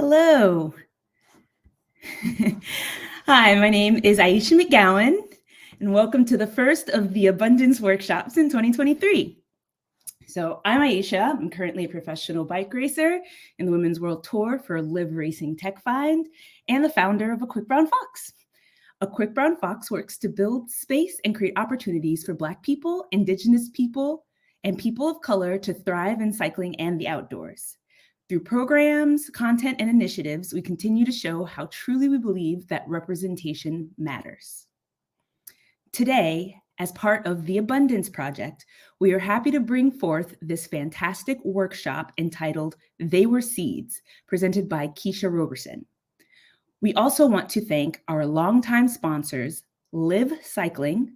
Hello. Hi, my name is Aisha McGowan, and welcome to the first of the Abundance Workshops in 2023. So I'm Aisha. I'm currently a professional bike racer in the Women's World Tour for Live Racing Tech Find and the founder of A Quick Brown Fox. A Quick Brown Fox works to build space and create opportunities for Black people, Indigenous people, and people of color to thrive in cycling and the outdoors. Through programs, content, and initiatives, we continue to show how truly we believe that representation matters. Today, as part of the Abundance Project, we are happy to bring forth this fantastic workshop entitled They Were Seeds, presented by Keshia Roberson. We also want to thank our longtime sponsors, Live Cycling,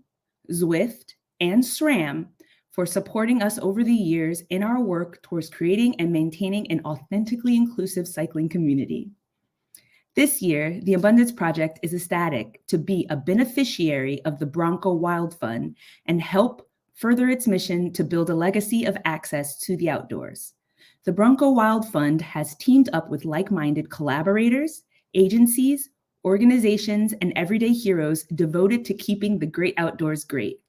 Zwift, and SRAM, for supporting us over the years in our work towards creating and maintaining an authentically inclusive cycling community. This year, the Abundance Project is ecstatic to be a beneficiary of the Bronco Wild Fund and help further its mission to build a legacy of access to the outdoors. The Bronco Wild Fund has teamed up with like-minded collaborators, agencies, organizations, and everyday heroes devoted to keeping the great outdoors great.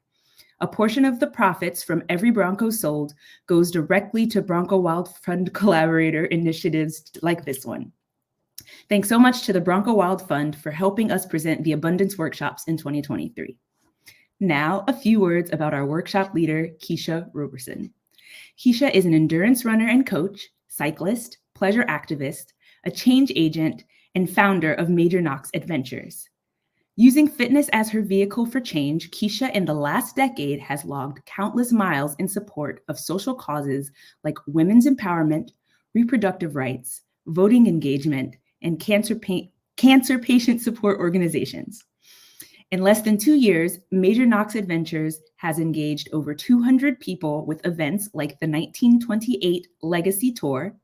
A portion of the profits from every Bronco sold goes directly to Bronco Wild Fund collaborator initiatives like this one. Thanks so much to the Bronco Wild Fund for helping us present the Abundance Workshops in 2023. Now, a few words about our workshop leader, Keshia Roberson. Keshia is an endurance runner and coach, cyclist, pleasure activist, a change agent, and founder of Major Knox Adventures. Using fitness as her vehicle for change, Keshia in the last decade has logged countless miles in support of social causes like women's empowerment, reproductive rights, voting engagement, and cancer patient support organizations. In less than 2 years, Major Knox Adventures has engaged over 200 people with events like the 1928 Legacy Tour,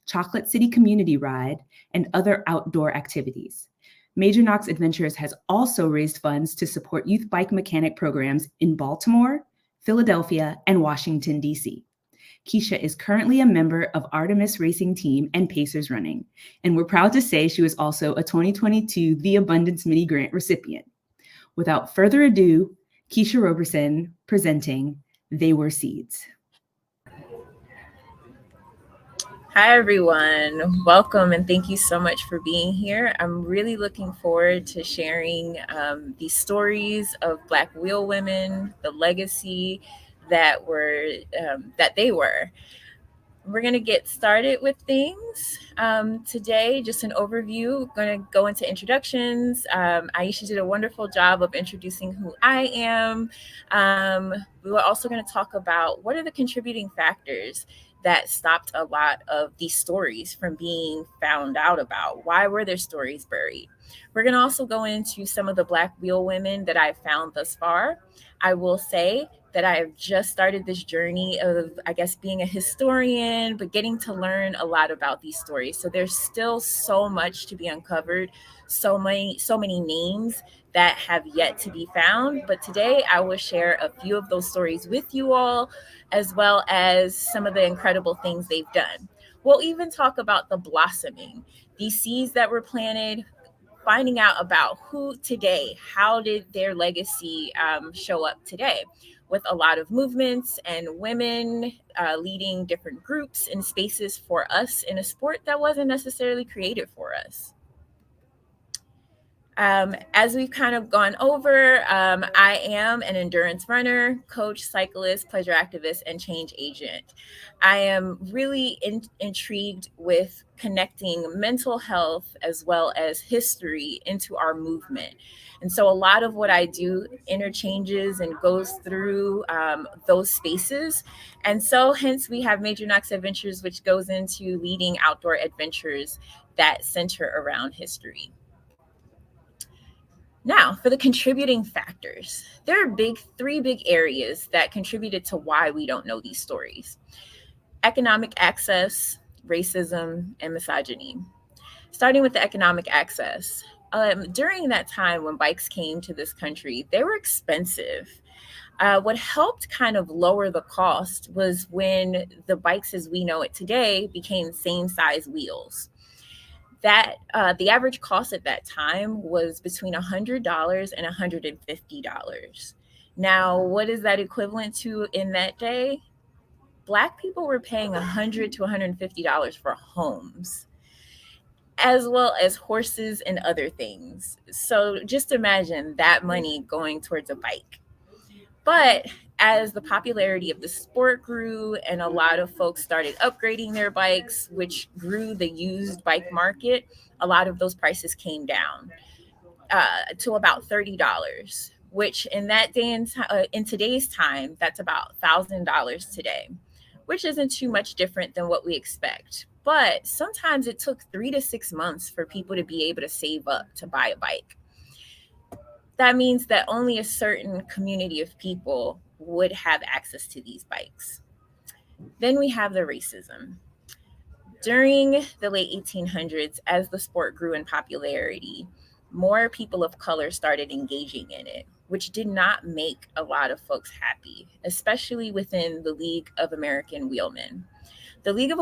Chocolate City Community Ride, and other outdoor activities. Major Knox Adventures has also raised funds to support youth bike mechanic programs in Baltimore, Philadelphia, and Washington, D.C. Keshia is currently a member of Artemis Racing Team and Pacers Running, and we're proud to say she was also a 2022 The Abundance Mini Grant recipient. Without further ado, Keshia Roberson presenting They Were Seeds. Hi, everyone. Welcome, and thank you so much for being here. I'm really looking forward to sharing these stories of Black wheelwomen, the legacy that they were. We're going to get started with things. Today, just an overview. We're going to go into introductions. Aisha did a wonderful job of introducing who I am. We were also going to talk about what are the contributing factors that stopped a lot of these stories from being found out about. Why were their stories buried? We're going to also go into some of the Black wheelwomen that I've found thus far. I will say that I have just started this journey of, being a historian, but getting to learn a lot about these stories. So there's still so much to be uncovered, so many names that have yet to be found. But today I will share a few of those stories with you all, as well as some of the incredible things they've done. We'll even talk about the blossoming, these seeds that were planted, finding out about who today, how did their legacy show up today, with a lot of movements and women leading different groups and spaces for us in a sport that wasn't necessarily created for us. As we've kind of gone over, I am an endurance runner, coach, cyclist, pleasure activist, and change agent. I am really intrigued with connecting mental health as well as history into our movement. And so a lot of what I do interchanges and goes through those spaces. And so hence we have Major Knox Adventures, which goes into leading outdoor adventures that center around history. Now, for the contributing factors, there are three big areas that contributed to why we don't know these stories: economic access, racism, and misogyny. Starting with the economic access, during that time when bikes came to this country, they were expensive. What helped kind of lower the cost was when the bikes as we know it today became same size wheels. The average cost at that time was between $100 and $150. Now, what is that equivalent to in that day? Black people were paying $100 to $150 for homes, as well as horses and other things. So just imagine that money going towards a bike. But as the popularity of the sport grew and a lot of folks started upgrading their bikes, which grew the used bike market, a lot of those prices came down to about $30, which in that day and in today's time, that's about $1,000 today, which isn't too much different than what we expect. But sometimes it took 3 to 6 months for people to be able to save up to buy a bike. That means that only a certain community of people would have access to these bikes. Then we have the racism. During the late 1800s, as the sport grew in popularity, more people of color started engaging in it, which did not make a lot of folks happy, especially within the League of American Wheelmen. The League of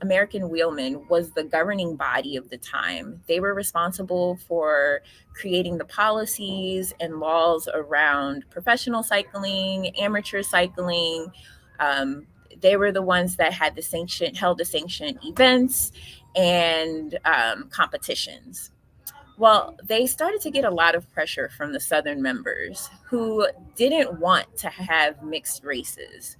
American Wheelmen was the governing body of the time. They were responsible for creating the policies and laws around professional cycling, amateur cycling. They were the ones that held the sanctioned events and competitions. Well, they started to get a lot of pressure from the Southern members who didn't want to have mixed races.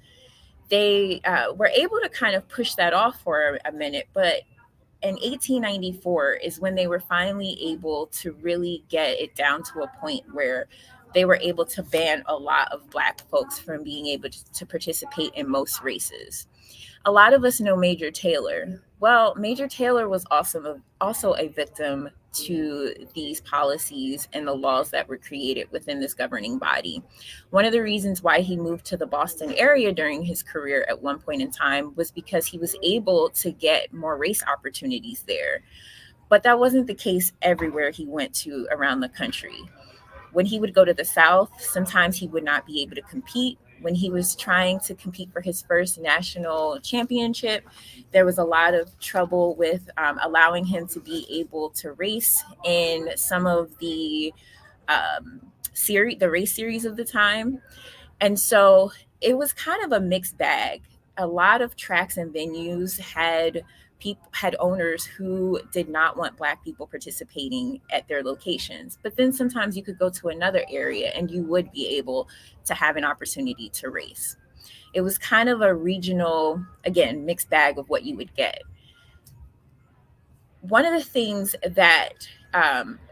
They were able to kind of push that off for a minute, but in 1894 is when they were finally able to really get it down to a point where they were able to ban a lot of Black folks from being able to participate in most races. A lot of us know Major Taylor. Well, Major Taylor was also a victim to these policies and the laws that were created within this governing body. One of the reasons why he moved to the Boston area during his career at one point in time was because he was able to get more race opportunities there. But that wasn't the case everywhere he went to around the country. When he would go to the South, sometimes he would not be able to compete. When he was trying to compete for his first national championship, there was a lot of trouble with allowing him to be able to race in some of the race series of the time. And so it was kind of a mixed bag. A lot of tracks and venues had owners who did not want Black people participating at their locations. But then sometimes you could go to another area and you would be able to have an opportunity to race. It was kind of a regional, again, mixed bag of what you would get. One of the things that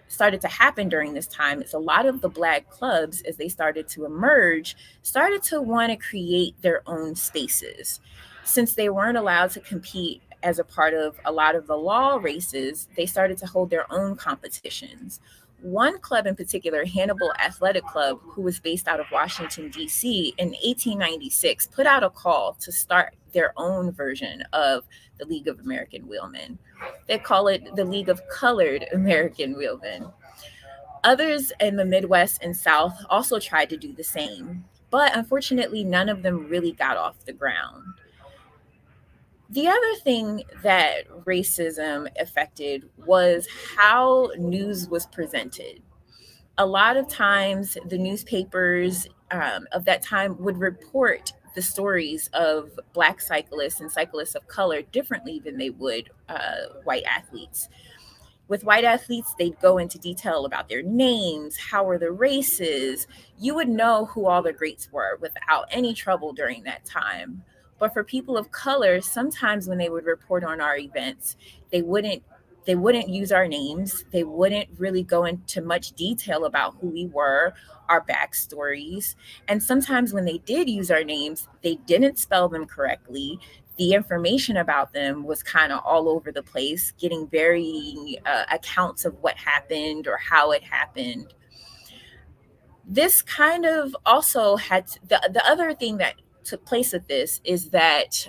started to happen during this time is a lot of the Black clubs, as they started to emerge, started to want to create their own spaces. Since they weren't allowed to compete as a part of a lot of the law races, they started to hold their own competitions. One club in particular, Hannibal Athletic Club, who was based out of Washington, D.C., in 1896, put out a call to start their own version of the League of American Wheelmen. They call it the League of Colored American Wheelmen. Others in the Midwest and South also tried to do the same, but unfortunately, none of them really got off the ground. The other thing that racism affected was how news was presented. A lot of times, the newspapers of that time would report the stories of Black cyclists and cyclists of color differently than they would white athletes. With white athletes, they'd go into detail about their names, how were the races. You would know who all the greats were without any trouble during that time. But for people of color, sometimes when they would report on our events, they wouldn't use our names. They wouldn't really go into much detail about who we were, our backstories. And sometimes when they did use our names, they didn't spell them correctly. The information about them was kind of all over the place, getting varying accounts of what happened or how it happened. This kind of also had the other thing that took place with this is that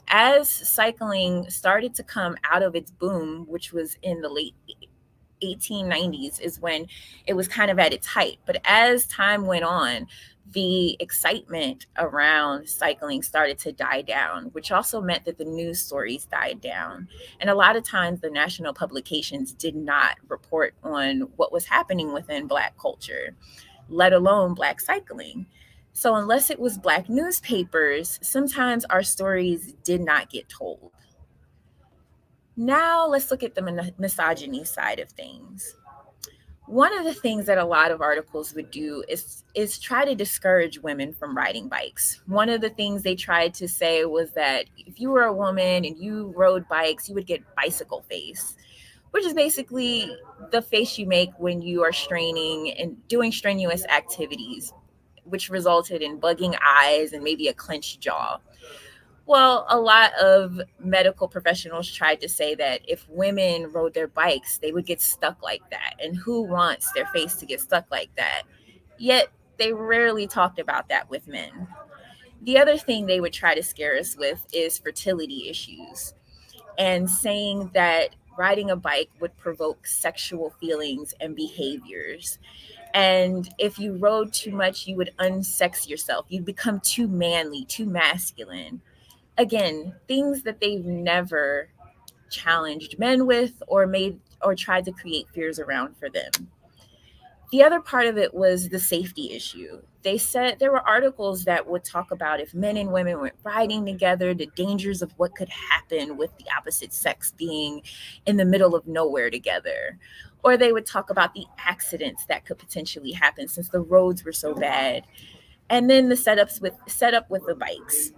as cycling started to come out of its boom, which was in the late 1890s is when it was kind of at its height. But as time went on, the excitement around cycling started to die down, which also meant that the news stories died down. And a lot of times the national publications did not report on what was happening within Black culture, let alone Black cycling. So unless it was Black newspapers, sometimes our stories did not get told. Now let's look at the misogyny side of things. One of the things that a lot of articles would do is try to discourage women from riding bikes. One of the things they tried to say was that if you were a woman and you rode bikes, you would get bicycle face, which is basically the face you make when you are straining and doing strenuous activities, which resulted in bugging eyes and maybe a clenched jaw. Well, a lot of medical professionals tried to say that if women rode their bikes, they would get stuck like that. And who wants their face to get stuck like that? Yet they rarely talked about that with men. The other thing they would try to scare us with is fertility issues and saying that riding a bike would provoke sexual feelings and behaviors. And if you rode too much, you would unsex yourself. You'd become too manly, too masculine. Again, things that they've never challenged men with or made or tried to create fears around for them. The other part of it was the safety issue. They said there were articles that would talk about if men and women went riding together, the dangers of what could happen with the opposite sex being in the middle of nowhere together. Or they would talk about the accidents that could potentially happen since the roads were so bad. And then the setup with the bikes.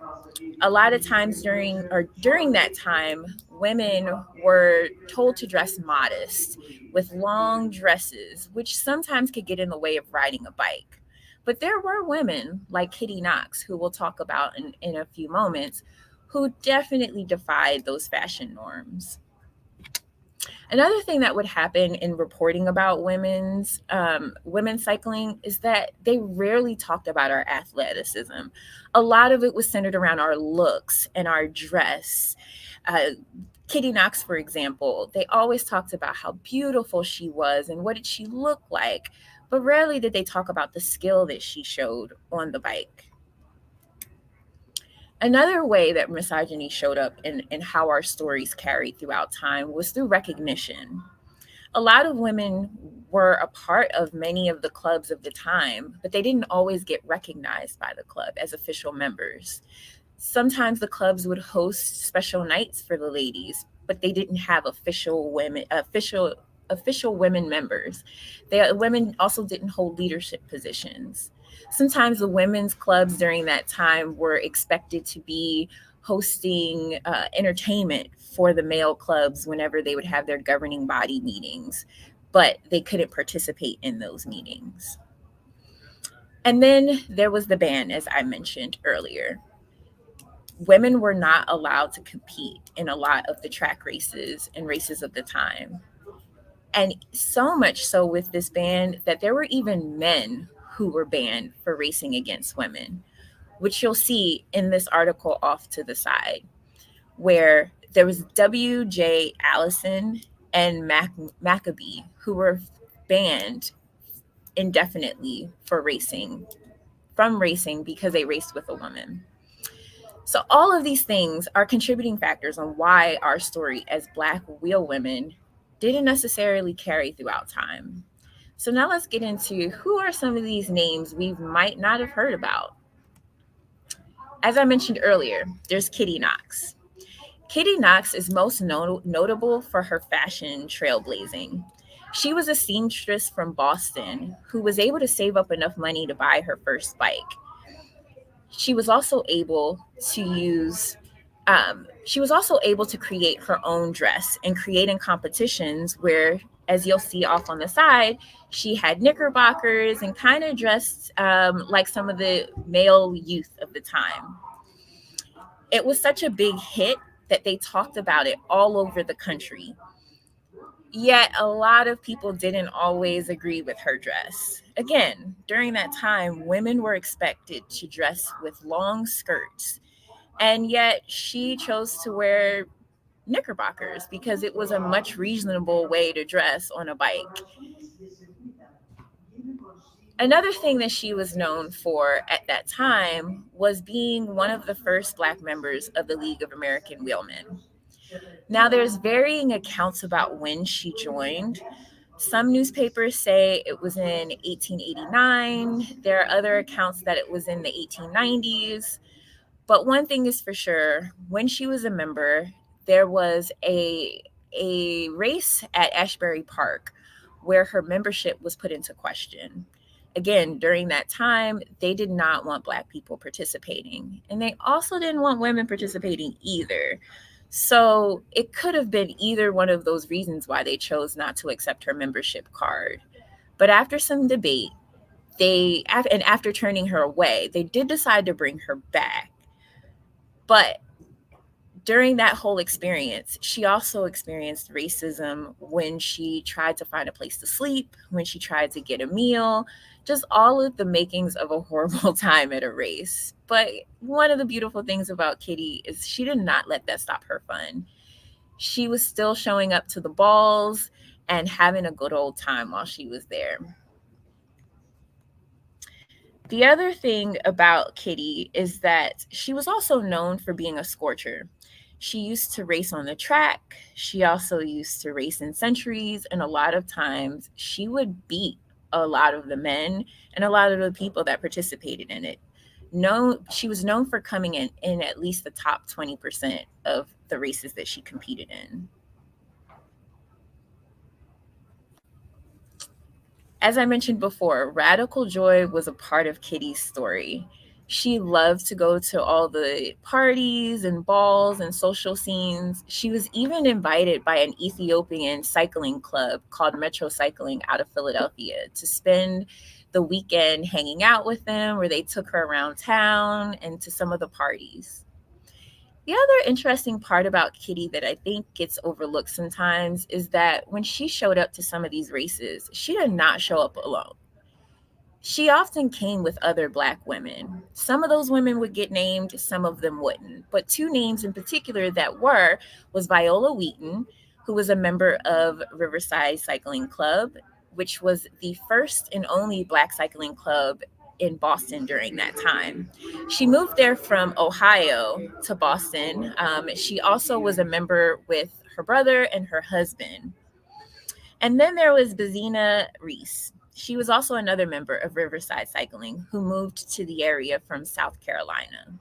A lot of times during that time, women were told to dress modest with long dresses, which sometimes could get in the way of riding a bike. But there were women like Kitty Knox, who we'll talk about in a few moments, who definitely defied those fashion norms. Another thing that would happen in reporting about women's cycling is that they rarely talked about our athleticism. A lot of it was centered around our looks and our dress. Kitty Knox, for example, they always talked about how beautiful she was and what did she look like, but rarely did they talk about the skill that she showed on the bike. Another way that misogyny showed up in how our stories carried throughout time was through recognition. A lot of women were a part of many of the clubs of the time, but they didn't always get recognized by the club as official members. Sometimes the clubs would host special nights for the ladies, but they didn't have official women members. Women also didn't hold leadership positions. Sometimes the women's clubs during that time were expected to be hosting entertainment for the male clubs whenever they would have their governing body meetings, but they couldn't participate in those meetings. And then there was the ban, as I mentioned earlier. Women were not allowed to compete in a lot of the track races and races of the time. And so much so with this ban that there were even men who were banned for racing against women, which you'll see in this article off to the side, where there was W.J. Allison and Maccabee, who were banned indefinitely from racing because they raced with a woman. So all of these things are contributing factors on why our story as Black wheel women didn't necessarily carry throughout time. So now let's get into who are some of these names we might not have heard about. As I mentioned earlier, there's Kitty Knox. Kitty Knox is most notable for her fashion trailblazing. She was a seamstress from Boston who was able to save up enough money to buy her first bike. She was also able to create her own dress and create in competitions where, as you'll see off on the side, she had knickerbockers and kind of dressed like some of the male youth of the time. It was such a big hit that they talked about it all over the country. Yet a lot of people didn't always agree with her dress. Again, during that time, women were expected to dress with long skirts, and yet she chose to wear knickerbockers because it was a much reasonable way to dress on a bike. Another thing that she was known for at that time was being one of the first Black members of the League of American Wheelmen. Now, there's varying accounts about when she joined. Some newspapers say it was in 1889. There are other accounts that it was in the 1890s. But one thing is for sure, when she was a member, there was a race at Ashbury Park where her membership was put into question. Again, during that time, they did not want Black people participating. And they also didn't want women participating either. So it could have been either one of those reasons why they chose not to accept her membership card. But after some debate, and after turning her away, they did decide to bring her back. But during that whole experience, she also experienced racism when she tried to find a place to sleep, when she tried to get a meal, just all of the makings of a horrible time at a race. But one of the beautiful things about Kitty is she did not let that stop her fun. She was still showing up to the balls and having a good old time while she was there. The other thing about Kitty is that she was also known for being a scorcher. She used to race on the track. She also used to race in centuries. And a lot of times she would beat a lot of the men and a lot of the people that participated in it. She was known for coming in at least the top 20% of the races that she competed in. As I mentioned before, radical joy was a part of Kitty's story. She loved to go to all the parties and balls and social scenes. She was even invited by an Ethiopian cycling club called Metro Cycling out of Philadelphia to spend the weekend hanging out with them, where they took her around town and to some of the parties. The other interesting part about Kitty that I think gets overlooked sometimes is that when she showed up to some of these races, she did not show up alone. She often came with other Black women. Some of those women would get named, some of them wouldn't. But two names in particular that was Viola Wheaton, who was a member of Riverside Cycling Club, which was the first and only Black cycling club in Boston during that time. She moved there from Ohio to Boston. She also was a member with her brother and her husband. And then there was Bezina Reese. She was also another member of Riverside Cycling who moved to the area from South Carolina.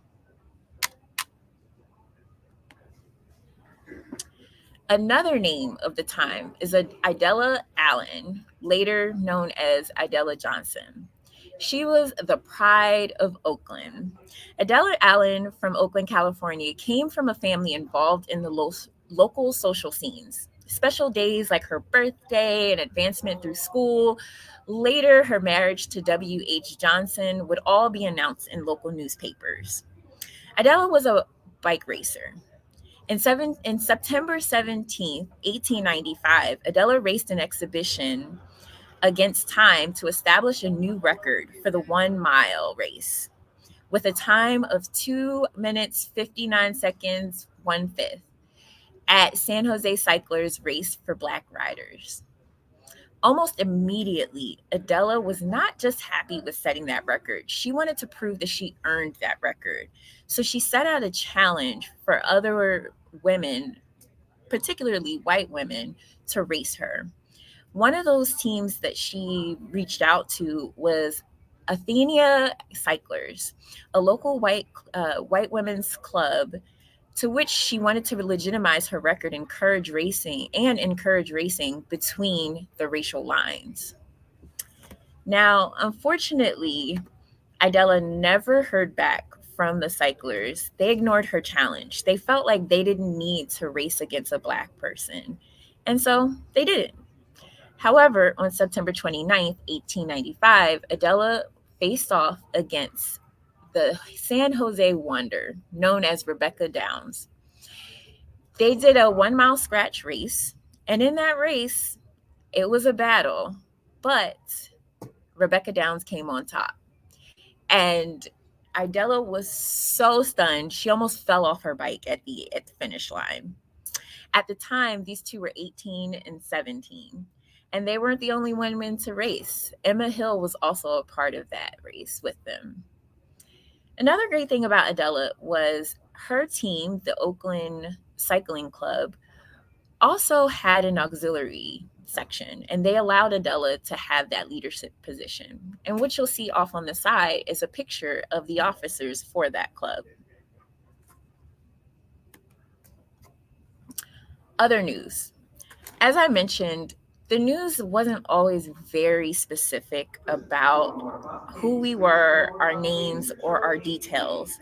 Another name of the time is Idella Allen, later known as Idella Johnson. She was the pride of Oakland. Idella Allen from Oakland, California, came from a family involved in the local social scenes. Special days like her birthday and advancement through school. Later, her marriage to W.H. Johnson would all be announced in local newspapers. Idella was a bike racer. In September 17th, 1895, Idella raced an exhibition against time to establish a new record for the 1 mile race with a time of 2 minutes, 59 seconds, 1/5 at San Jose Cyclers Race for Black Riders. Almost immediately, Idella was not just happy with setting that record. She wanted to prove that she earned that record. So she set out a challenge for other women, particularly white women, to race her. One of those teams that she reached out to was Athenia Cyclers, a local white women's club to which she wanted to legitimize her record, encourage racing between the racial lines. Now, unfortunately, Idella never heard back from the cyclers. They ignored her challenge. They felt like they didn't need to race against a Black person. And so they didn't. However, on September 29th, 1895, Idella faced off against the San Jose Wonder, known as Rebecca Downs. They did a 1 mile scratch race, and in that race, it was a battle, but Rebecca Downs came on top. And Idella was so stunned, she almost fell off her bike at the finish line. At the time, these two were 18 and 17. And they weren't the only women to race. Emma Hill was also a part of that race with them. Another great thing about Adela was her team, the Oakland Cycling Club, also had an auxiliary section, and they allowed Adela to have that leadership position. And what you'll see off on the side is a picture of the officers for that club. Other news. As I mentioned, the news wasn't always very specific about who we were, our names, or our details.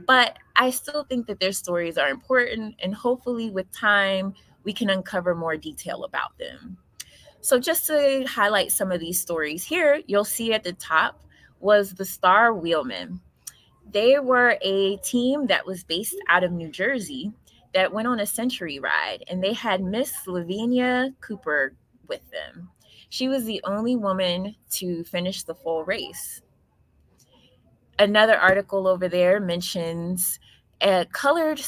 But I still think that their stories are important, and hopefully with time, we can uncover more detail about them. So just to highlight some of these stories here, you'll see at the top was the Star Wheelmen. They were a team that was based out of New Jersey that went on a century ride, and they had Miss Lavinia Cooper with them. She was the only woman to finish the full race. Another article over there mentions a colored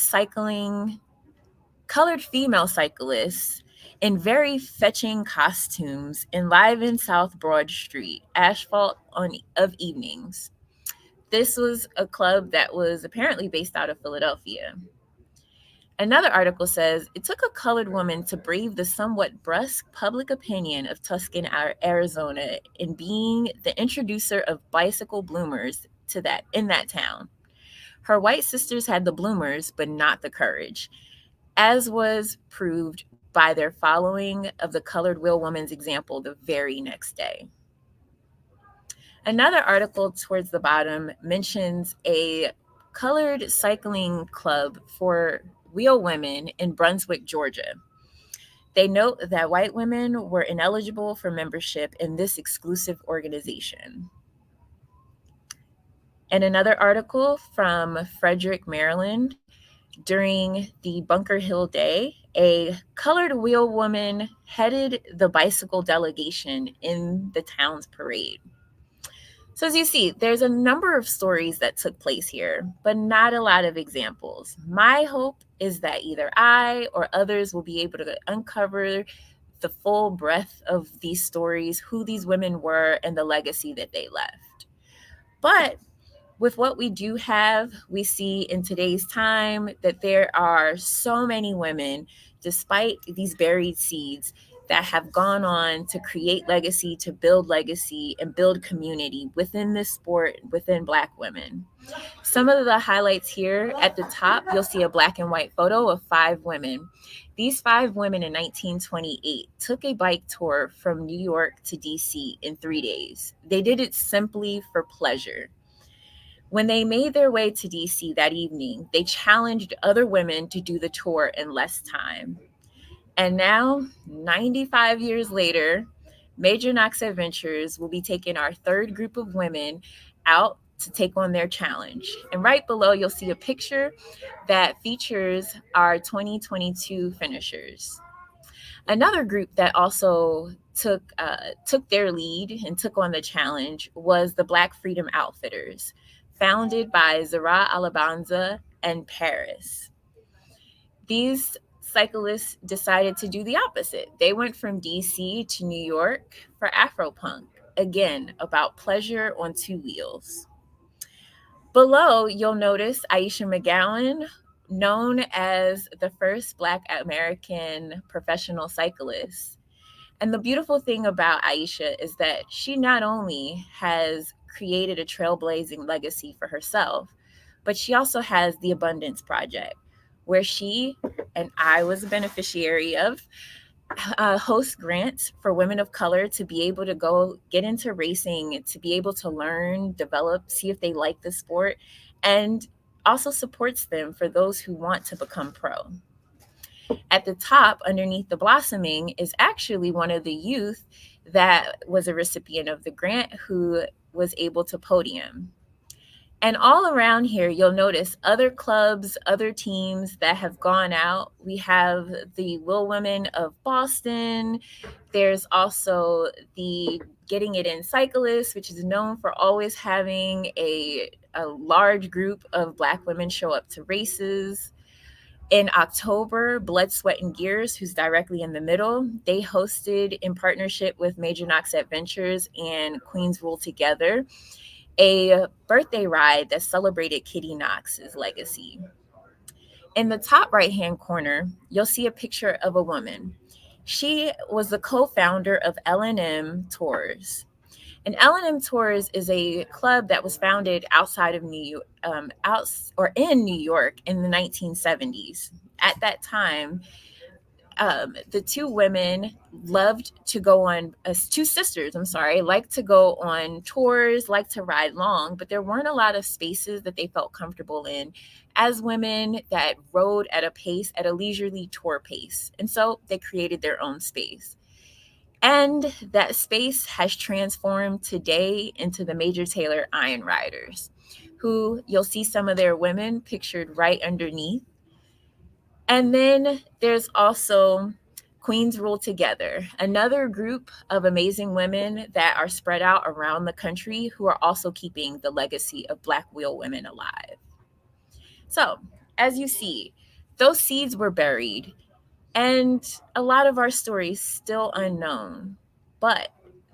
female cyclists in very fetching costumes enliven South Broad Street, asphalt of evenings. This was a club that was apparently based out of Philadelphia. Another article says it took a colored woman to brave the somewhat brusque public opinion of Tucson, Arizona, in being the introducer of bicycle bloomers in that town. Her white sisters had the bloomers, but not the courage, as was proved by their following of the colored wheelwoman's example the very next day. Another article towards the bottom mentions a colored cycling club for wheelwomen in Brunswick, Georgia. They note that white women were ineligible for membership in this exclusive organization. And another article from Frederick, Maryland, during the Bunker Hill Day, a colored wheelwoman headed the bicycle delegation in the town's parade. So as you see, there's a number of stories that took place here, but not a lot of examples. My hope is that either I or others will be able to uncover the full breadth of these stories, who these women were, and the legacy that they left. But with what we do have, we see in today's time that there are so many women, despite these buried seeds, that have gone on to create legacy, to build legacy, and build community within this sport, within Black women. Some of the highlights here at the top, you'll see a black and white photo of 5 women. These 5 women in 1928 took a bike tour from New York to DC in 3 days. They did it simply for pleasure. When they made their way to DC that evening, they challenged other women to do the tour in less time. And now, 95 years later, Major Knox Adventures will be taking our 3rd group of women out to take on their challenge. And right below, you'll see a picture that features our 2022 finishers. Another group that also took their lead and took on the challenge was the Black Freedom Outfitters, founded by Zara Alabanza and Paris. These cyclists decided to do the opposite. They went from DC to New York for Afropunk, again, about pleasure on 2 wheels. Below, you'll notice Aisha McGowan, known as the first Black American professional cyclist. And the beautiful thing about Aisha is that she not only has created a trailblazing legacy for herself, but she also has the Abundance Project, where she, and I was a beneficiary of, host grants for women of color to be able to go get into racing, to be able to learn, develop, see if they like the sport, and also supports them for those who want to become pro. At the top, underneath the blossoming, is actually one of the youth that was a recipient of the grant who was able to podium. And all around here, you'll notice other clubs, other teams that have gone out. We have the Wheelwomen of Boston. There's also the Getting It In Cyclists, which is known for always having a large group of Black women show up to races. In October, Blood, Sweat, and Gears, who's directly in the middle, they hosted, in partnership with Major Knox Adventures and Queens Rule Together, a birthday ride that celebrated Kitty Knox's legacy. In the top right-hand corner, you'll see a picture of a woman. She was the co-founder of L&M Tours. And L&M Tours is a club that was founded outside of in New York in the 1970s. At that time, the two women loved to go on, two sisters, liked to go on tours, liked to ride long, but there weren't a lot of spaces that they felt comfortable in as women that rode at a leisurely tour pace. And so they created their own space. And that space has transformed today into the Major Taylor Iron Riders, who you'll see some of their women pictured right underneath. And then there's also Queens Rule Together, another group of amazing women that are spread out around the country who are also keeping the legacy of Black Wheelwomen alive. So, as you see, those seeds were buried, and a lot of our stories still unknown, but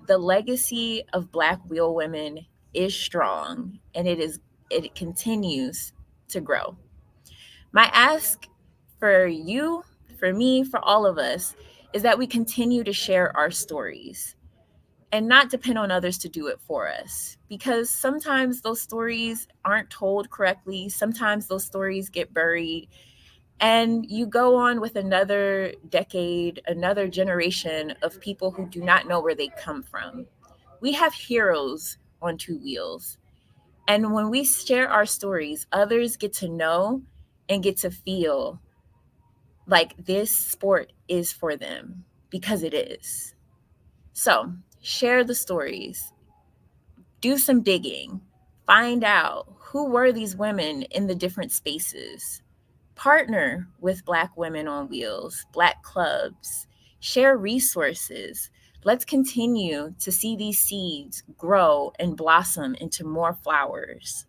the legacy of Black Wheelwomen is strong, and it continues to grow. My ask for you, for me, for all of us, is that we continue to share our stories and not depend on others to do it for us. Because sometimes those stories aren't told correctly. Sometimes those stories get buried. And you go on with another decade, another generation of people who do not know where they come from. We have heroes on two wheels. And when we share our stories, others get to know and get to feel like this sport is for them, because it is. So share the stories, do some digging, find out who were these women in the different spaces, partner with Black Women on Wheels, Black clubs, share resources. Let's continue to see these seeds grow and blossom into more flowers.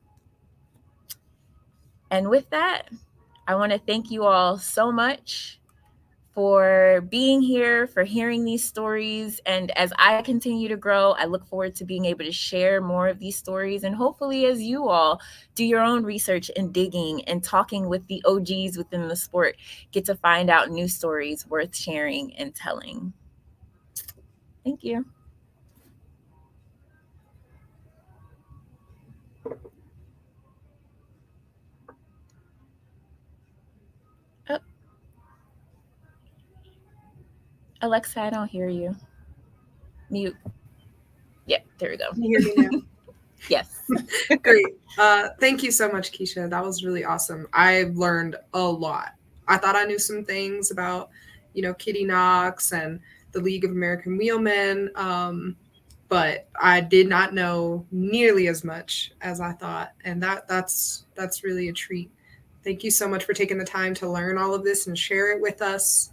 And with that, I want to thank you all so much for being here, for hearing these stories. And as I continue to grow, I look forward to being able to share more of these stories. And hopefully, as you all do your own research and digging and talking with the OGs within the sport, get to find out new stories worth sharing and telling. Thank you. Oh. Alexa, I don't hear you. Mute. Yeah, there we go. Can you hear me now? Yes. Great. Thank you so much, Keshia. That was really awesome. I've learned a lot. I thought I knew some things about, Kitty Knox and the League of American Wheelmen, but I did not know nearly as much as I thought, and that's really a treat. Thank you so much for taking the time to learn all of this and share it with us.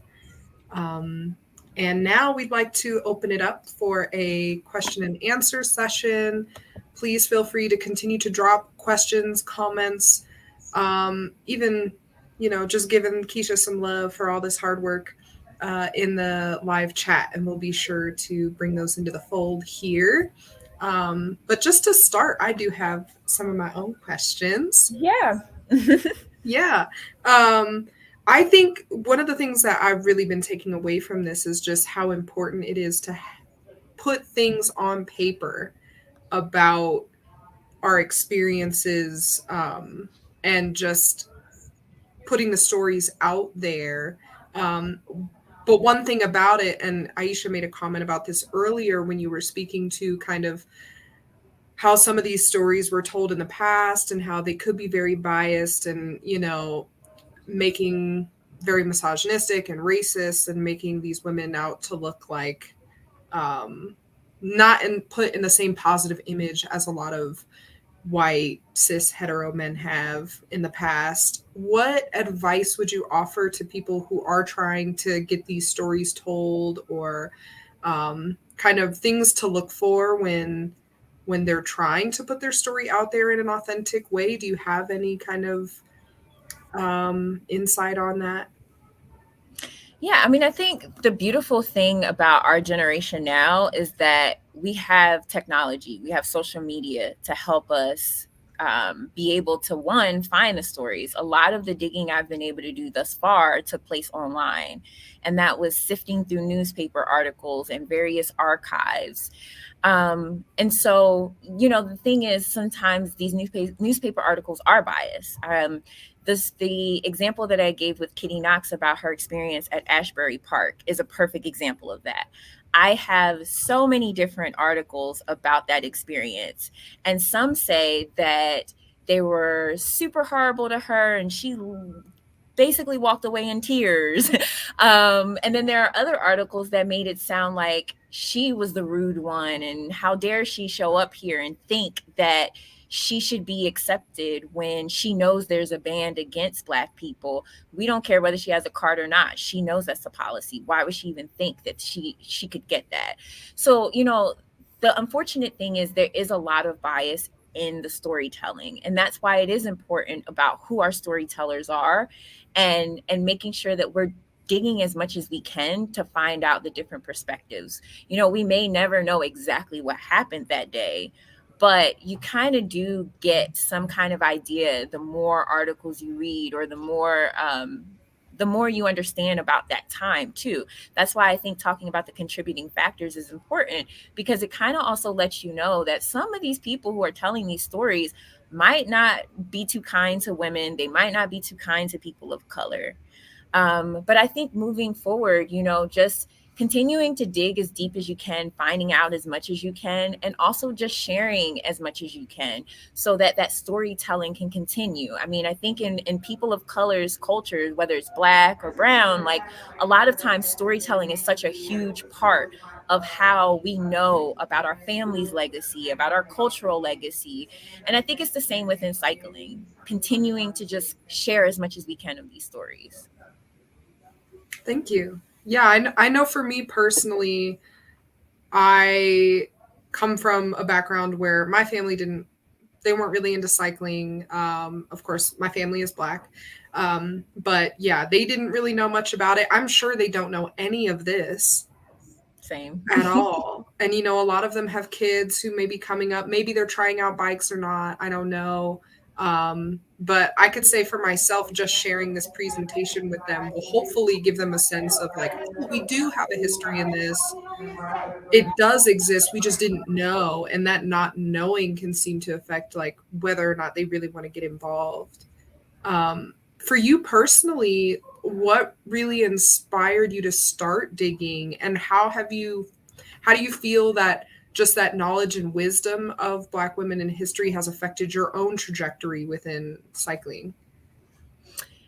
And now we'd like to open it up for a question and answer session. Please feel free to continue to drop questions, comments, even, just giving Keshia some love for all this hard work in the live chat. And we'll be sure to bring those into the fold here. But just to start, I do have some of my own questions. Yeah. Yeah. I think one of the things that I've really been taking away from this is just how important it is to put things on paper about our experiences, and just putting the stories out there. But one thing about it, and Aisha made a comment about this earlier when you were speaking to kind of how some of these stories were told in the past and how they could be very biased and, making very misogynistic and racist and making these women out to look like not put in the same positive image as a lot of white cis hetero men have in the past. What advice would you offer to people who are trying to get these stories told, or kind of things to look for when they're trying to put their story out there in an authentic way? Do you have any kind of insight on that? Yeah, I mean, I think the beautiful thing about our generation now is that we have technology, we have social media to help us be able to, one, find the stories. A lot of the digging I've been able to do thus far took place online, and that was sifting through newspaper articles and various archives. And so, the thing is, sometimes these newspaper articles are biased. The example that I gave with Kitty Knox about her experience at Ashbury Park is a perfect example of that. I have so many different articles about that experience, and some say that they were super horrible to her and she basically walked away in tears. And then there are other articles that made it sound like she was the rude one and how dare she show up here and think that she should be accepted when she knows there's a ban against Black people. We don't care whether she has a card or not. She knows that's a policy. Why would she even think that she could get that? So, the unfortunate thing is there is a lot of bias in the storytelling, and that's why it is important about who our storytellers are, and making sure that we're digging as much as we can to find out the different perspectives. We may never know exactly what happened that day, but you kind of do get some kind of idea the more articles you read, or the more you understand about that time too. That's why I think talking about the contributing factors is important, because it kind of also lets you know that some of these people who are telling these stories might not be too kind to women. They might not be too kind to people of color. But I think moving forward, just continuing to dig as deep as you can, finding out as much as you can, and also just sharing as much as you can so that that storytelling can continue. I mean, I think in people of color's cultures, whether it's Black or brown, like a lot of times storytelling is such a huge part of how we know about our family's legacy, about our cultural legacy. And I think it's the same within cycling, continuing to just share as much as we can of these stories. Thank you. Yeah, I know for me personally, I come from a background where my family they weren't really into cycling. Of course, my family is Black. But yeah, they didn't really know much about it. I'm sure they don't know any of this. Same. At all. And, a lot of them have kids who may be coming up. Maybe they're trying out bikes or not. I don't know. But I could say for myself, just sharing this presentation with them will hopefully give them a sense of like, oh, we do have a history in this. It does exist. We just didn't know. And that not knowing can seem to affect like whether or not they really want to get involved. For you personally, what really inspired you to start digging, and how do you feel that just that knowledge and wisdom of Black women in history has affected your own trajectory within cycling?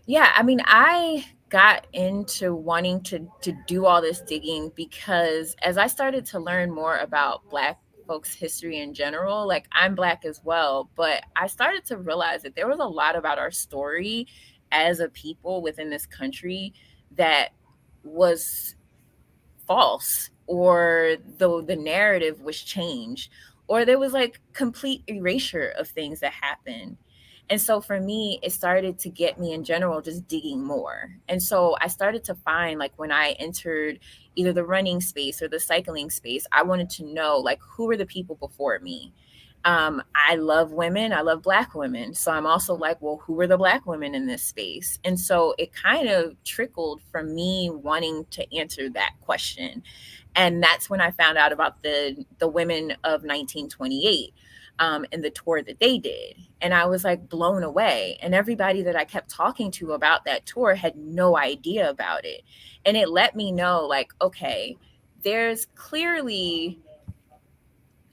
Yeah, I mean, I got into wanting to do all this digging because as I started to learn more about Black folks' history in general, like I'm Black as well, but I started to realize that there was a lot about our story as a people within this country that was false, or the narrative was changed, or there was like complete erasure of things that happened. And so for me, it started to get me in general just digging more. And so I started to find, like, when I entered either the running space or the cycling space, I wanted to know, like, who were the people before me? I love women. I love Black women. So I'm also like, well, who were the Black women in this space? And so it kind of trickled from me wanting to answer that question. And that's when I found out about the women of 1928 and the tour that they did. And I was like blown away. And everybody that I kept talking to about that tour had no idea about it. And it let me know, like, okay, there's clearly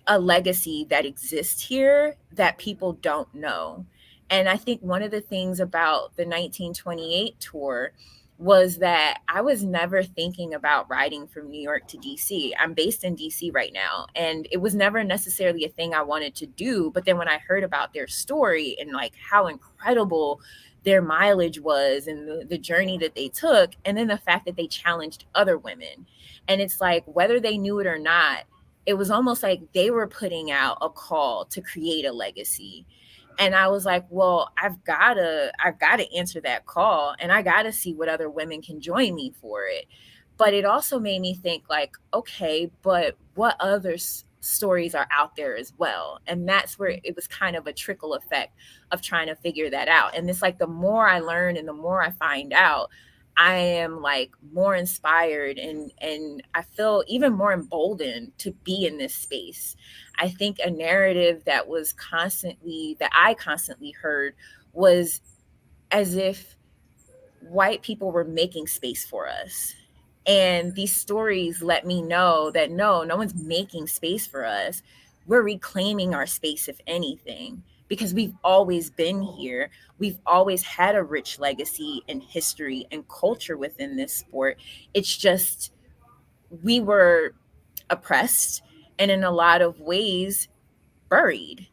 a legacy that exists here that people don't know. And I think one of the things about the 1928 tour was that I was never thinking about riding from New York to DC. I'm based in DC right now, and it was never necessarily a thing I wanted to do. But then when I heard about their story and like how incredible their mileage was and the journey that they took, and then the fact that they challenged other women, and it's like, whether they knew it or not, it was almost like they were putting out a call to create a legacy. And I was like, well, I've gotta answer that call, and I gotta see what other women can join me for it. But it also made me think, like, okay, but what other stories are out there as well? And that's where it was kind of a trickle effect of trying to figure that out. And it's like, the more I learn and the more I find out, I am like more inspired, and I feel even more emboldened to be in this space. I think a narrative that I constantly heard was as if white people were making space for us. And these stories let me know that no one's making space for us. We're reclaiming our space, if anything, because we've always been here. We've always had a rich legacy and history and culture within this sport. It's just we were oppressed and in a lot of ways buried.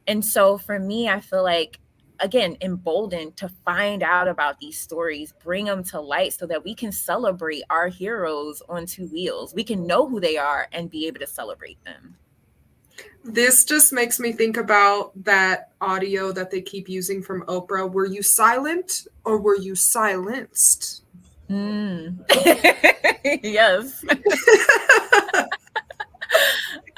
And so for me, I feel like, again, emboldened to find out about these stories, bring them to light so that we can celebrate our heroes on two wheels. We can know who they are and be able to celebrate them. This just makes me think about that audio that they keep using from Oprah. Were you silent or were you silenced? Yes.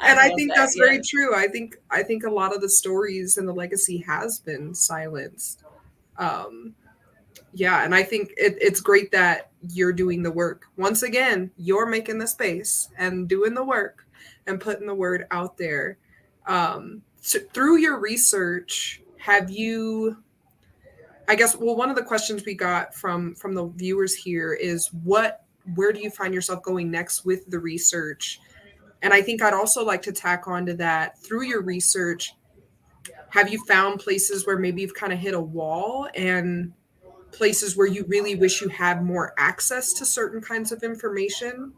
And I think that's very true. I think a lot of the stories and the legacy has been silenced. Yeah, and I think it's great that you're doing the work. Once again, you're making the space and doing the work and putting the word out there. So through your research, have you, I guess, well, one of the questions we got from the viewers here is where do you find yourself going next with the research? And I think I'd also like to tack on to that, through your research, have you found places where maybe you've kind of hit a wall, and places where you really wish you had more access to certain kinds of information?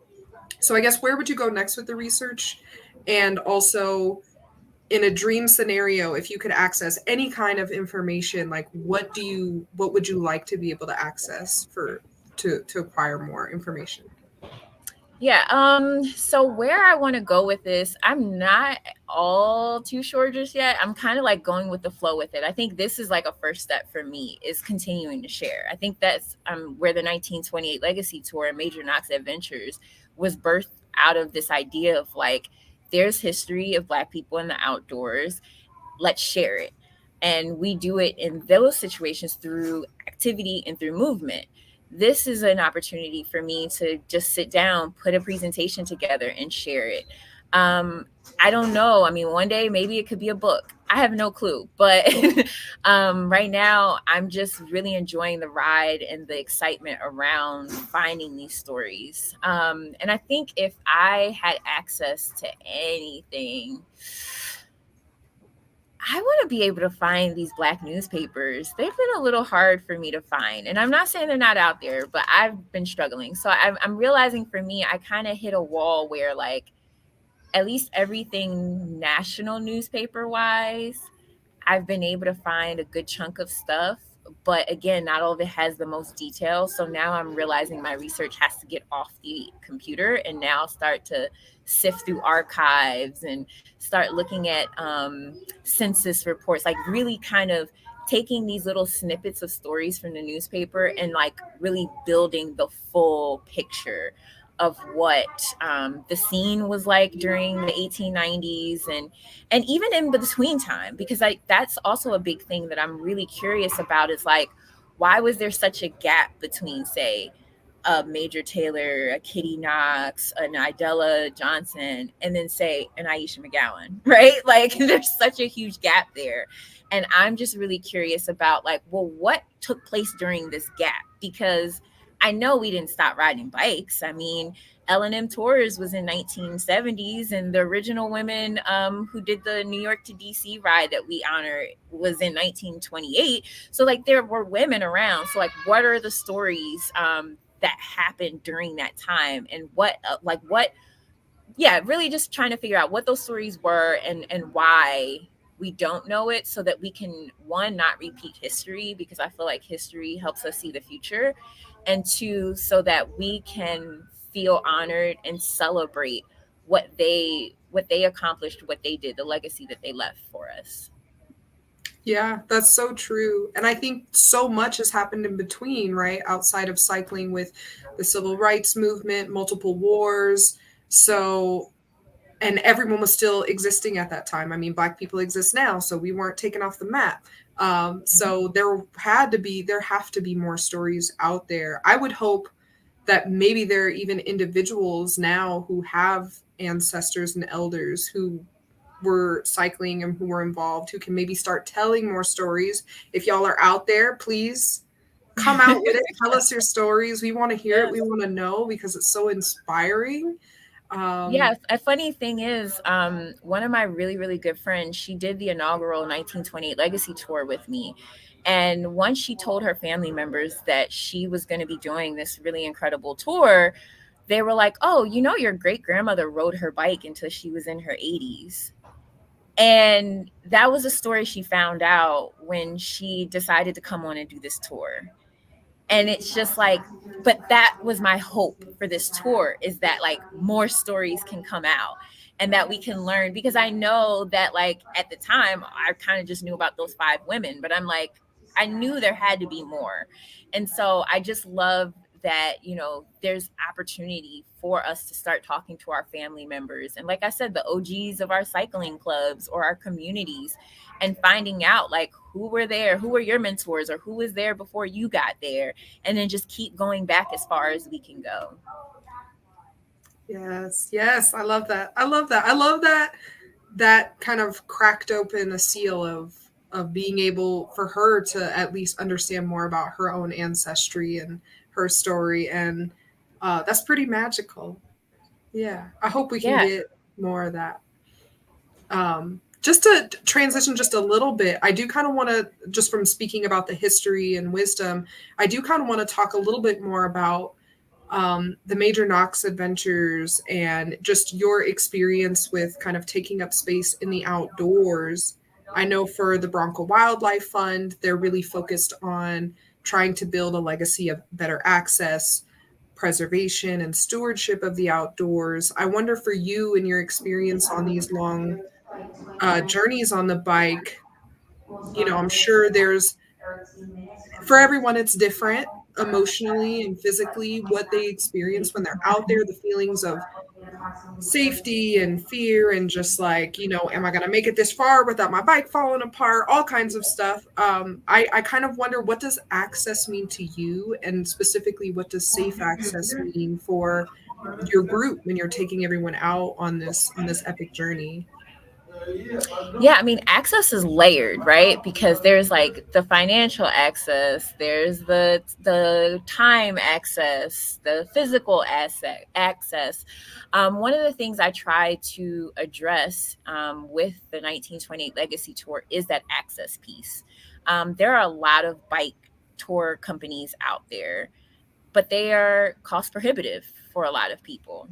So I guess, where would you go next with the research? And also, in a dream scenario, if you could access any kind of information, like what would you like to be able to access to acquire more information? Yeah. So where I want to go with this, I'm not all too sure just yet. I'm kind of like going with the flow with it. I think this is like a first step for me, is continuing to share. I think that's where the 1928 Legacy Tour and Major Knox Adventures was birthed out of this idea of like, there's history of Black people in the outdoors. Let's share it. And we do it in those situations through activity and through movement. This is an opportunity for me to just sit down, put a presentation together, and share it. I don't know. I mean, one day maybe it could be a book. I have no clue. But right now, I'm just really enjoying the ride and the excitement around finding these stories. And I think if I had access to anything, I want to be able to find these Black newspapers. They've been a little hard for me to find. And I'm not saying they're not out there, but I've been struggling. So I'm realizing, for me, I kind of hit a wall where, like, at least everything national newspaper wise, I've been able to find a good chunk of stuff. But again, not all of it has the most detail. So now I'm realizing my research has to get off the computer and now start to sift through archives and start looking at census reports, like really kind of taking these little snippets of stories from the newspaper and like really building the full picture of what the scene was like during the 1890s and even in between time, because that's also a big thing that I'm really curious about, is like, why was there such a gap between, say, a Major Taylor, a Kitty Knox, an Idella Johnson, and then, say, an Aisha McGowan, right? Like, there's such a huge gap there. And I'm just really curious about, like, well, what took place during this gap? Because I know we didn't stop riding bikes. I mean, L&M Tours was in 1970s, and the original women who did the New York to DC ride that we honor was in 1928. So, like, there were women around. So, like, what are the stories that happened during that time, and really just trying to figure out what those stories were and why we don't know it, so that we can, one, not repeat history, because I feel like history helps us see the future, and two, so that we can feel honored and celebrate what they accomplished, what they did, the legacy that they left for us. Yeah, that's so true. And I think so much has happened in between, right? Outside of cycling with the civil rights movement, multiple wars. So, and everyone was still existing at that time. I mean, Black people exist now, so we weren't taken off the map. So there have to be more stories out there. I would hope that maybe there are even individuals now who have ancestors and elders who were cycling and who were involved who can maybe start telling more stories. If y'all are out there, please come out with it. Tell us your stories. We want to hear it. We want to know because it's so inspiring. Yeah, a funny thing is, one of my really, really good friends, she did the inaugural 1928 Legacy Tour with me. And once she told her family members that she was going to be joining this really incredible tour, they were like, oh, you know, your great grandmother rode her bike until she was in her 80s. And that was a story she found out when she decided to come on and do this tour. And it's just like, but that was my hope for this tour, is that like more stories can come out and that we can learn, because I know that like at the time I kind of just knew about those 5 women, but I'm like, I knew there had to be more. And so I just love that, you know, there's opportunity for us to start talking to our family members. And like I said, the OGs of our cycling clubs or our communities, and finding out like who were there, who were your mentors, or who was there before you got there. And then just keep going back as far as we can go. Yes, yes, I love that. I love that. I love that that kind of cracked open a seal of being able for her to at least understand more about her own ancestry and her story, and that's pretty magical. Yeah, I hope we can Yeah. get more of that. Just to transition just a little bit, I do kind of want to, just from speaking about the history and wisdom, I do kind of want to talk a little bit more about the Major Knox adventures and just your experience with kind of taking up space in the outdoors. I know for the Bronco Wildlife Fund, they're really focused on trying to build a legacy of better access, preservation, and stewardship of the outdoors. I wonder for you and your experience on these long journeys on the bike, you know, I'm sure there's, for everyone, it's different emotionally and physically what they experience when they're out there, the feelings of safety and fear and just like, you know, am I going to make it this far without my bike falling apart, all kinds of stuff. I kind of wonder, what does access mean to you, and specifically what does safe access mean for your group when you're taking everyone out on this epic journey? Yeah, I mean, access is layered, right? Because there's like the financial access, there's the time access, the physical access. One of the things I try to address with the 1928 Legacy Tour is that access piece. There are a lot of bike tour companies out there, but they are cost prohibitive for a lot of people.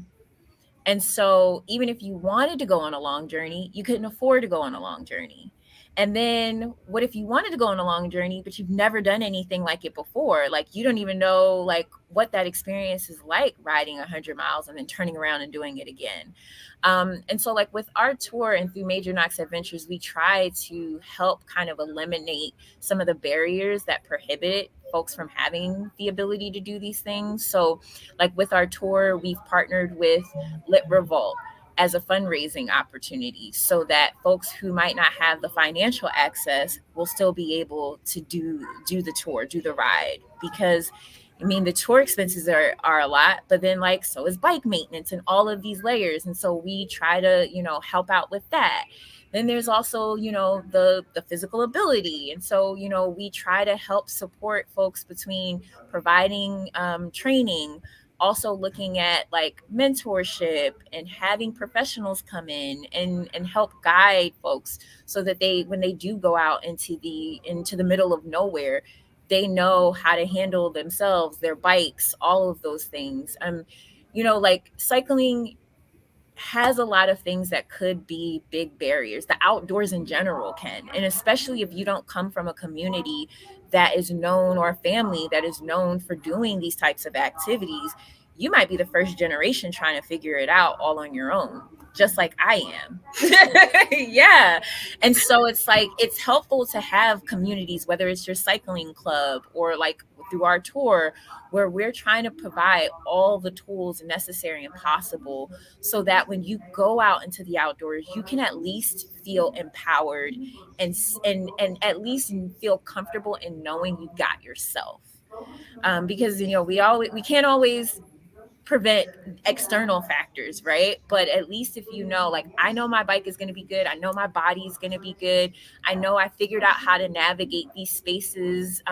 And so even if you wanted to go on a long journey, you couldn't afford to go on a long journey. And then what if you wanted to go on a long journey, but you've never done anything like it before? Like you don't even know like what that experience is like, riding 100 miles and then turning around and doing it again. And so like with our tour and through Major Knox Adventures, we try to help kind of eliminate some of the barriers that prohibit folks from having the ability to do these things. So like with our tour, we've partnered with Lit Revolt as a fundraising opportunity so that folks who might not have the financial access will still be able to do the tour, do the ride. Because I mean, the tour expenses are a lot, but then like so is bike maintenance and all of these layers. And so we try to, you know, help out with that. Then there's also, you know, the physical ability. And so, you know, we try to help support folks between providing training, also looking at like mentorship and having professionals come in and help guide folks so that they, when they do go out into the middle of nowhere, they know how to handle themselves, their bikes, all of those things. You know, like cycling has a lot of things that could be big barriers. The outdoors in general can, and especially if you don't come from a community that is known, or a family that is known for doing these types of activities, you might be the first generation trying to figure it out all on your own. just like I am. Yeah. And so it's like, it's helpful to have communities, whether it's your cycling club or like through our tour, where we're trying to provide all the tools necessary and possible so that when you go out into the outdoors, you can at least feel empowered and at least feel comfortable in knowing you got yourself. Because, you know, we can't always prevent external factors, right? But at least if you know, like, I know my bike is going to be good, I know my body is going to be good, I know I figured out how to navigate these spaces.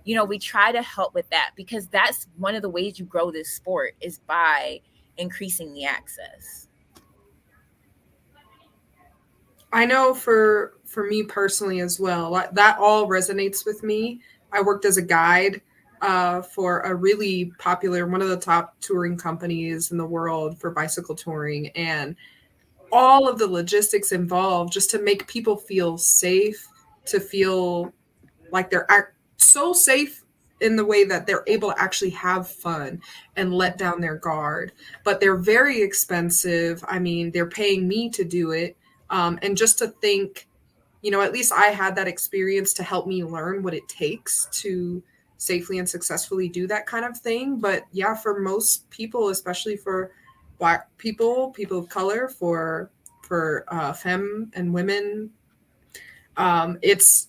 You know, we try to help with that, because that's one of the ways you grow this sport, is by increasing the access. I know for me personally as well, that all resonates with me. I worked as a guide for a really popular, one of the top touring companies in the world for bicycle touring, and all of the logistics involved just to make people feel safe, to feel like they're so safe in the way that they're able to actually have fun and let down their guard. But they're very expensive. I mean, they're paying me to do it. And just to think, you know, at least I had that experience to help me learn what it takes to safely and successfully do that kind of thing. But yeah, for most people, especially for Black people, people of color, for femme and women, it's,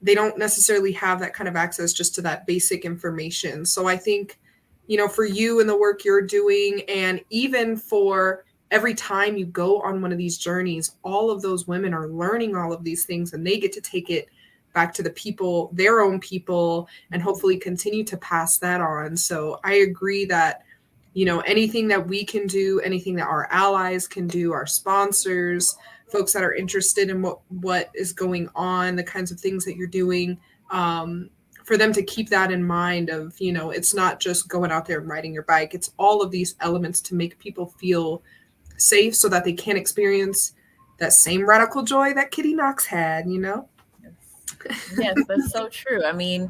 they don't necessarily have that kind of access just to that basic information. So I think, you know, for you and the work you're doing, and even for every time you go on one of these journeys, all of those women are learning all of these things, and they get to take it back to the people, their own people, and hopefully continue to pass that on. So I agree that, you know, anything that we can do, anything that our allies can do, our sponsors, folks that are interested in what is going on, the kinds of things that you're doing, for them to keep that in mind of, you know, it's not just going out there and riding your bike. It's all of these elements to make people feel safe so that they can experience that same radical joy that Kitty Knox had, you know? Yes, that's so true. I mean,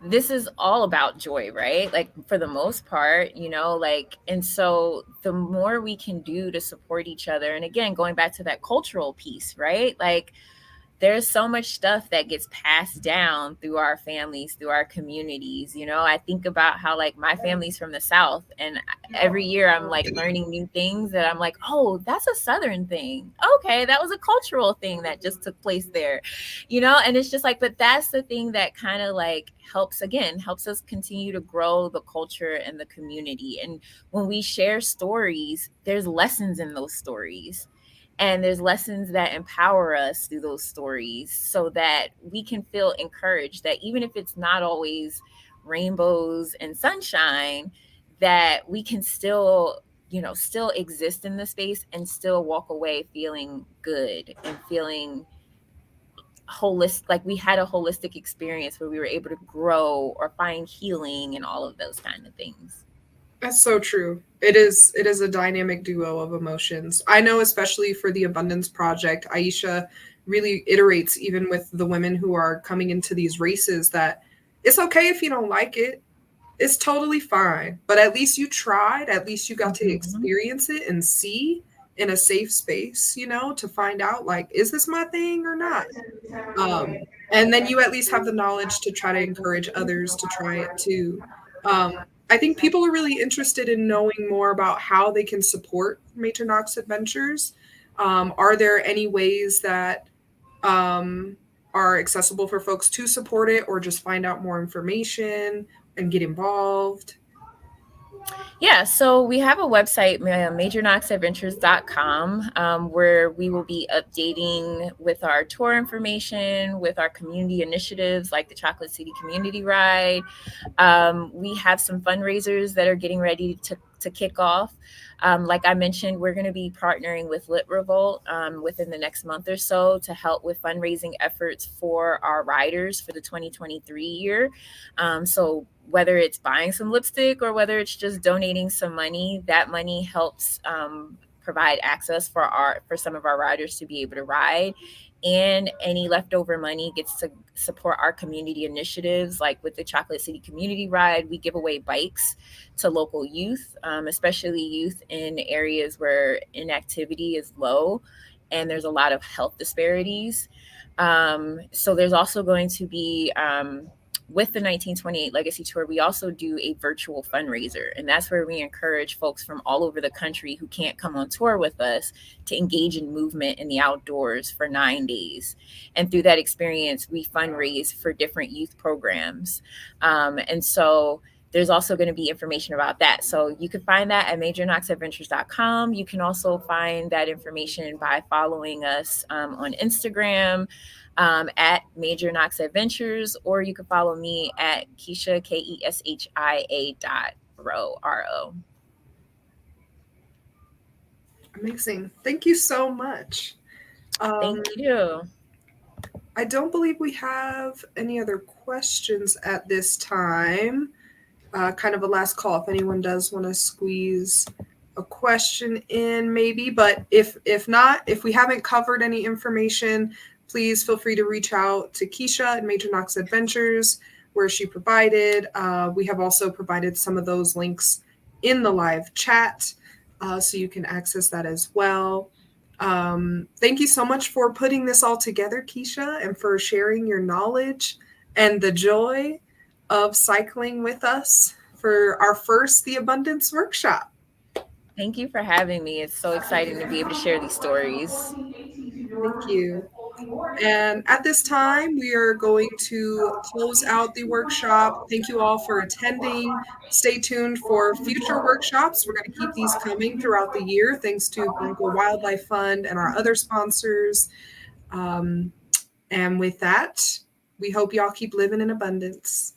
this is all about joy, right? Like, for the most part, you know, like, and so the more we can do to support each other, and again, going back to that cultural piece, right? Like, there's so much stuff that gets passed down through our families, through our communities. You know, I think about how, like, my family's from the South, and every year I'm like learning new things that I'm like, oh, that's a Southern thing. Okay, that was a cultural thing that just took place there, you know? And it's just like, but that's the thing that kind of like helps us continue to grow the culture and the community. And when we share stories, there's lessons in those stories. And there's lessons that empower us through those stories, so that we can feel encouraged that even if it's not always rainbows and sunshine, that we can still, you know, still exist in the space and still walk away feeling good and feeling holistic, like we had a holistic experience where we were able to grow or find healing and all of those kind of things. That's so true. It is a dynamic duo of emotions. I know, especially for the Abundance Project, Aisha really iterates, even with the women who are coming into these races, that it's okay if you don't like it. It's totally fine. But at least you tried. At least you got to experience it and see in a safe space, you know, to find out, like, is this my thing or not? And then you at least have the knowledge to try to encourage others to try it too. I think people are really interested in knowing more about how they can support Major Knox Adventures. Are there any ways that are accessible for folks to support it, or just find out more information and get involved? Yeah, so we have a website, majorknoxadventures.com, where we will be updating with our tour information, with our community initiatives like the Chocolate City Community Ride. We have some fundraisers that are getting ready to kick off. Like I mentioned, we're going to be partnering with Lit Revolt within the next month or so to help with fundraising efforts for our riders for the 2023 year. So whether it's buying some lipstick or whether it's just donating some money, that money helps provide access for some of our riders to be able to ride. And any leftover money gets to support our community initiatives. Like with the Chocolate City Community Ride, we give away bikes to local youth, especially youth in areas where inactivity is low and there's a lot of health disparities. So there's also going to be, with the 1928 Legacy Tour, we also do a virtual fundraiser. And that's where we encourage folks from all over the country who can't come on tour with us to engage in movement in the outdoors for 9 days. And through that experience, we fundraise for different youth programs. And so there's also going to be information about that. So you can find that at majorknoxadventures.com. You can also find that information by following us on Instagram at Major Knox Adventures, or you can follow me at Keshia, KESHIA .RO. Amazing. Thank you so much. Thank you. I don't believe we have any other questions at this time. Kind of a last call if anyone does want to squeeze a question in maybe, but if not, if we haven't covered any information, please feel free to reach out to Keshia at Major Knox Adventures, where she provided. We have also provided some of those links in the live chat, so you can access that as well. Thank you so much for putting this all together, Keshia, and for sharing your knowledge and the joy of cycling with us for our first The Abundance workshop. Thank you for having me. It's so exciting to be able to share these stories. Thank you. And at this time, we are going to close out the workshop. Thank you all for attending. Stay tuned for future workshops. We're going to keep these coming throughout the year, thanks to Bronco Wildlife Fund and our other sponsors. And with that, we hope y'all keep living in abundance.